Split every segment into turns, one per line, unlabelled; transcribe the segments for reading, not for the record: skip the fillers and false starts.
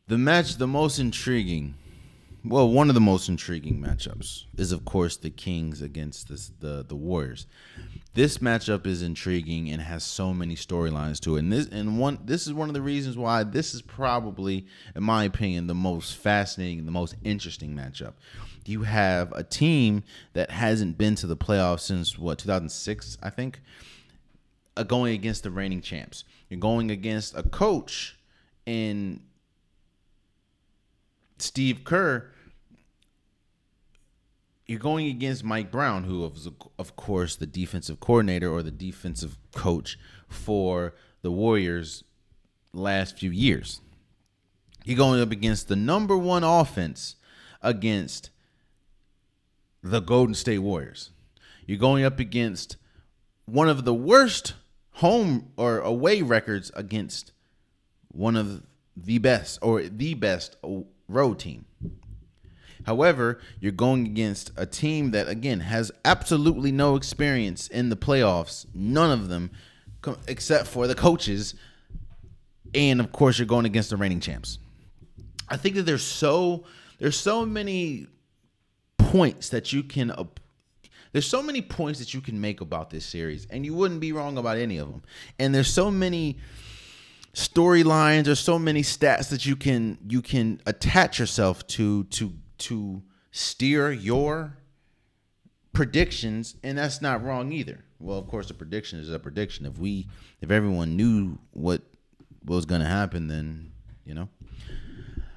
The most intriguing, well, one of the most intriguing matchups is, of course, the Kings against the Warriors. This matchup is intriguing and has so many storylines to it. And this is one of the reasons why this is probably, in my opinion, the most fascinating, the most interesting matchup. You have a team that hasn't been to the playoffs since 2006, I think, going against the reigning champs. You're going against a coach in Steve Kerr. You're going against Mike Brown, who was, of course, the defensive coordinator or the defensive coach for the Warriors last few years. You're going up against the number one offense against the Golden State Warriors. You're going up against one of the worst home or away records against one of the best or the best road team. However, you're going against a team that, again, has absolutely no experience in the playoffs. None of them, except for the coaches. And, of course, you're going against the reigning champs. I think that there's so many points that you can make about this series, and you wouldn't be wrong about any of them. And there's so many storylines, there's so many stats that you can attach yourself to steer your predictions, and that's not wrong either. Well, of course, a prediction is a prediction. If everyone knew what was going to happen, then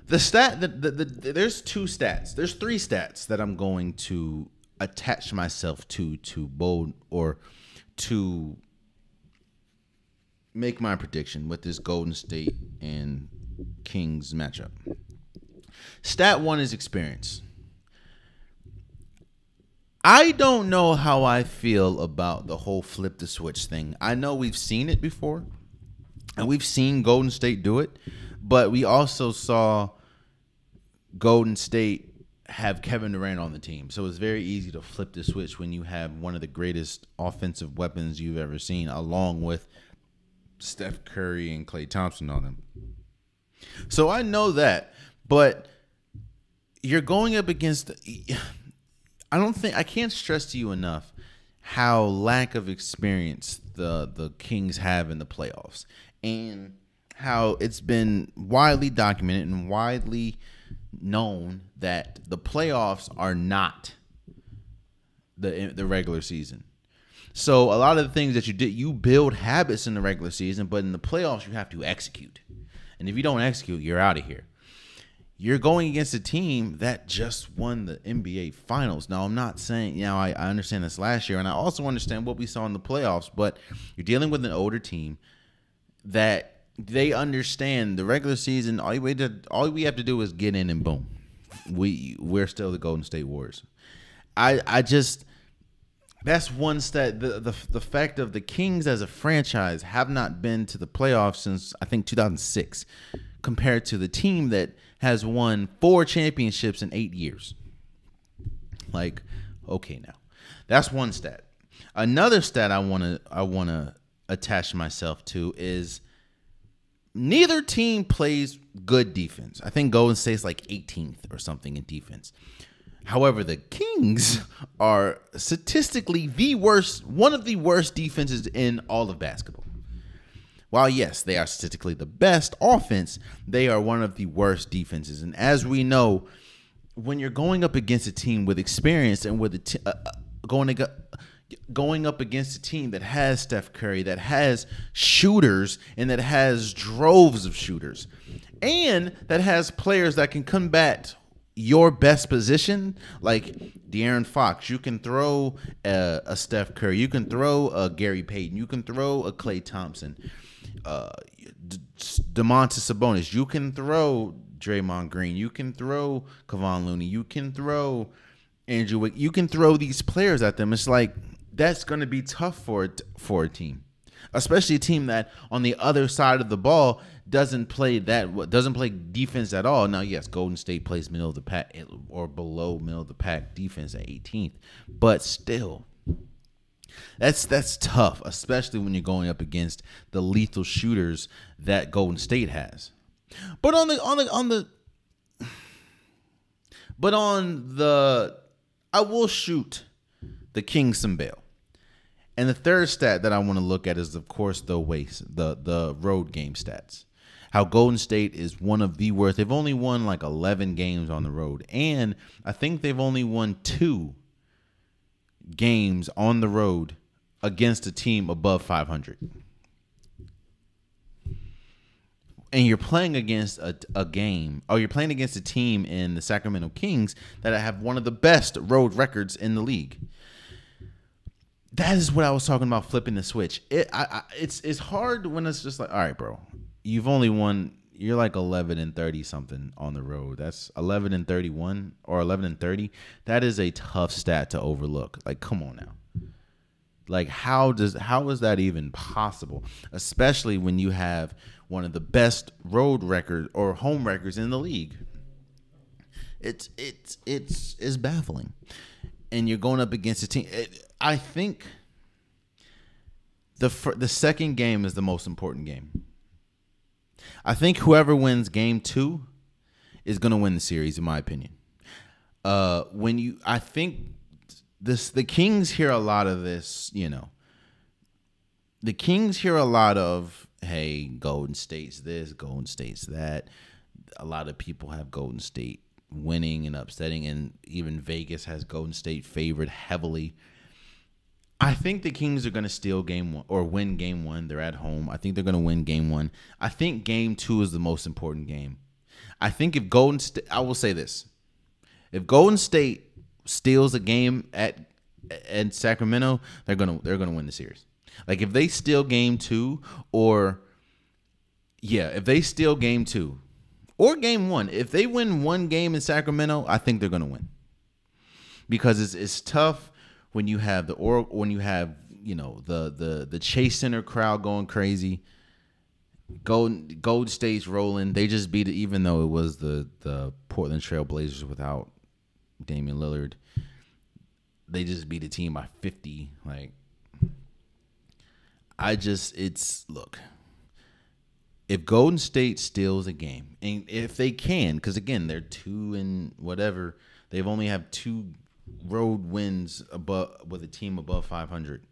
there's two stats. There's three stats that I'm going to attach myself to bold or to make my prediction with this Golden State and Kings matchup. Stat one is experience. I don't know how I feel about the whole flip the switch thing. I know we've seen it before, and we've seen Golden State do it, but we also saw Golden State have Kevin Durant on the team. So it's very easy to flip the switch when you have one of the greatest offensive weapons you've ever seen, along with Steph Curry and Klay Thompson on them. So I know that, but you're going up against, I can't stress to you enough how lack of experience the Kings have in the playoffs, and how it's been widely documented and widely known that the playoffs are not the regular season. So a lot of the things that you build habits in the regular season, but in the playoffs you have to execute. And if you don't execute, you're out of here. You're going against a team that just won the NBA Finals. Now, I'm not saying, I understand this last year, and I also understand what we saw in the playoffs, but you're dealing with an older team that they understand the regular season. All we have to do is get in, and boom, we're still the Golden State Warriors. That's one stat. The fact of the Kings as a franchise have not been to the playoffs since, I think, 2006, compared to the team that has won 4 championships in 8 years. Like, okay, now that's one stat. Another stat I wanna attach myself to is neither team plays good defense. I think Golden State's like 18th or something in defense. However, the Kings are statistically one of the worst defenses in all of basketball. While, yes, they are statistically the best offense, they are one of the worst defenses. And as we know, when you're going up against a team with experience and with going up against a team that has Steph Curry, that has shooters, and that has droves of shooters, and that has players that can combat your best position, like De'Aaron Fox, you can throw a Steph Curry, you can throw a Gary Payton, you can throw a Klay Thompson, Domantas Sabonis, you can throw Draymond Green, you can throw Kevon Looney, you can throw Andrew Wiggins, you can throw these players at them. It's like that's going to be tough for a team, especially a team that on the other side of the ball doesn't play defense at all. Now, yes, Golden State plays middle of the pack or below middle of the pack defense at 18th, but still, that's tough, especially when you're going up against the lethal shooters that Golden State has. But on the I will shoot the Kings some bail. And the third stat that I want to look at is, of course, the road game stats. How Golden State is one of the worst. They've only won like 11 games on the road. And I think they've only won 2 games on the road against a team above 500. And you're playing against you're playing against a team in the Sacramento Kings that have one of the best road records in the league. That is what I was talking about, flipping the switch. It's hard when it's just like, all right, bro, you've only won. You're like 11-30 something on the road. That's 11-31 or 11-30. That is a tough stat to overlook. Like, come on now. Like, how is that even possible? Especially when you have one of the best road records or home records in the league. It's baffling. And you're going up against a team. I think the second game is the most important game. I think whoever wins game 2 is going to win the series, in my opinion. I think the Kings hear a lot of this, The Kings hear a lot of, hey, Golden State's this, Golden State's that. A lot of people have Golden State winning and upsetting, and even Vegas has Golden State favored heavily. I think the Kings are going to steal game 1 or win game 1. They're at home. I think they're going to win game 1. I think game 2 is the most important game. I think if Golden State, I will say this. If Golden State steals a game at Sacramento, they're going to win the series. Like if they steal game 2 if they steal game 2 or game 1, if they win one game in Sacramento, I think they're going to win. Because it's tough when you have the Chase Center crowd going crazy. Golden State's rolling. They just beat it, even though it was the Portland Trail Blazers without Damian Lillard. They just beat a team by 50. Like, look. If Golden State steals a game, and if they can, because again, they're 2 and whatever, they've only have 2 road wins with a team above 500.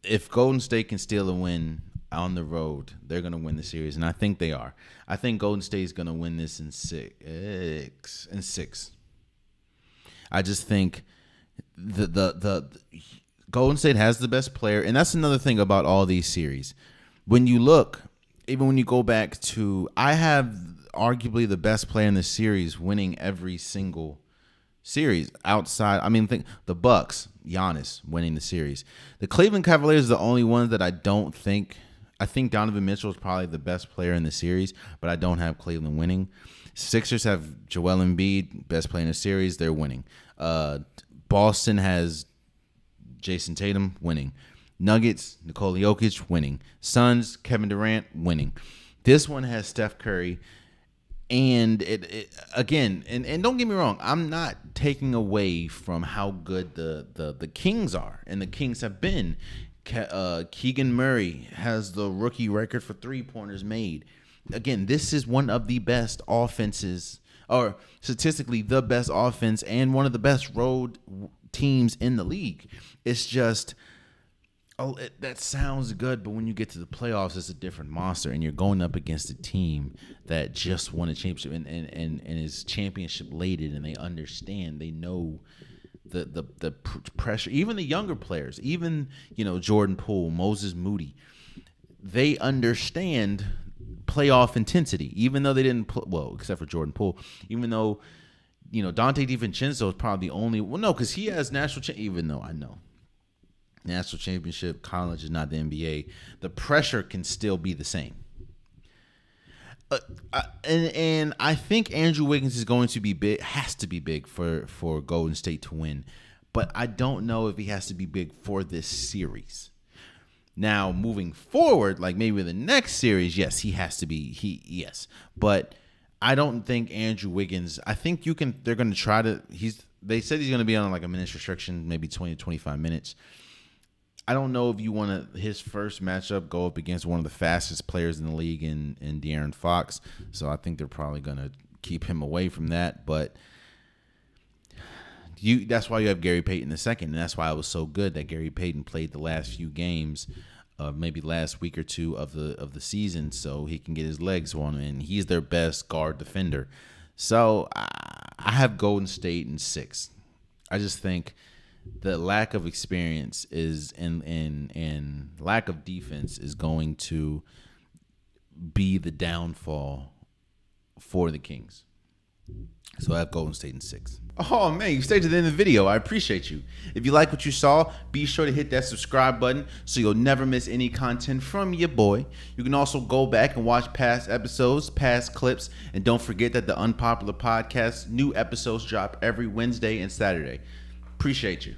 If Golden State can steal a win on the road, they're going to win the series, and I think they are. I think Golden State is going to win this in 6. I just think the Golden State has the best player, and that's another thing about all these series. When you look, even when you go back to, I have arguably the best player in the series winning every single series outside. I mean, think the Bucks, Giannis winning the series. The Cleveland Cavaliers are the only ones that I don't think. I think Donovan Mitchell is probably the best player in the series, but I don't have Cleveland winning. Sixers have Joel Embiid, best player in the series. They're winning. Boston has Jason Tatum winning. Nuggets, Nikola Jokic winning. Suns, Kevin Durant winning. This one has Steph Curry. And it again, and don't get me wrong, I'm not taking away from how good the Kings are, and the Kings have been. Keegan Murray has the rookie record for 3-pointers made. Again, this is one of the best offenses, or statistically the best offense, and one of the best road teams in the league. It's just, that sounds good, but when you get to the playoffs, it's a different monster, and you're going up against a team that just won a championship and is championship laden, and they understand, they know the pressure. Even the younger players, even Jordan Poole, Moses Moody, they understand playoff intensity, even though they didn't except for Jordan Poole, even though Dante DiVincenzo is probably the only because he has even though I know national championship college is not the NBA, the pressure can still be the same. And I think Andrew Wiggins is going to be big, has to be big for Golden State to win, but I don't know if he has to be big for this series. Now, moving forward, like maybe the next series, yes, he has to be. Yes, but I don't think Andrew Wiggins. I think they're going to try to. They said he's going to be on like a minutes restriction, maybe 20 to 25 minutes. I don't know if you want to his first matchup go up against one of the fastest players in the league in De'Aaron Fox. So I think they're probably going to keep him away from that. But that's why you have Gary Payton II, and that's why it was so good that Gary Payton played the last few games, maybe last week or two of the season, so he can get his legs on, and he's their best guard defender. So I have Golden State in 6. I just think the lack of experience is and lack of defense is going to be the downfall for the Kings. So I have Golden State in 6. Oh, man, you stayed to the end of the video. I appreciate you. If you like what you saw, be sure to hit that subscribe button so you'll never miss any content from your boy. You can also go back and watch past episodes, past clips, and don't forget that the Unpopular Podcast, new episodes drop every Wednesday and Saturday. Appreciate you.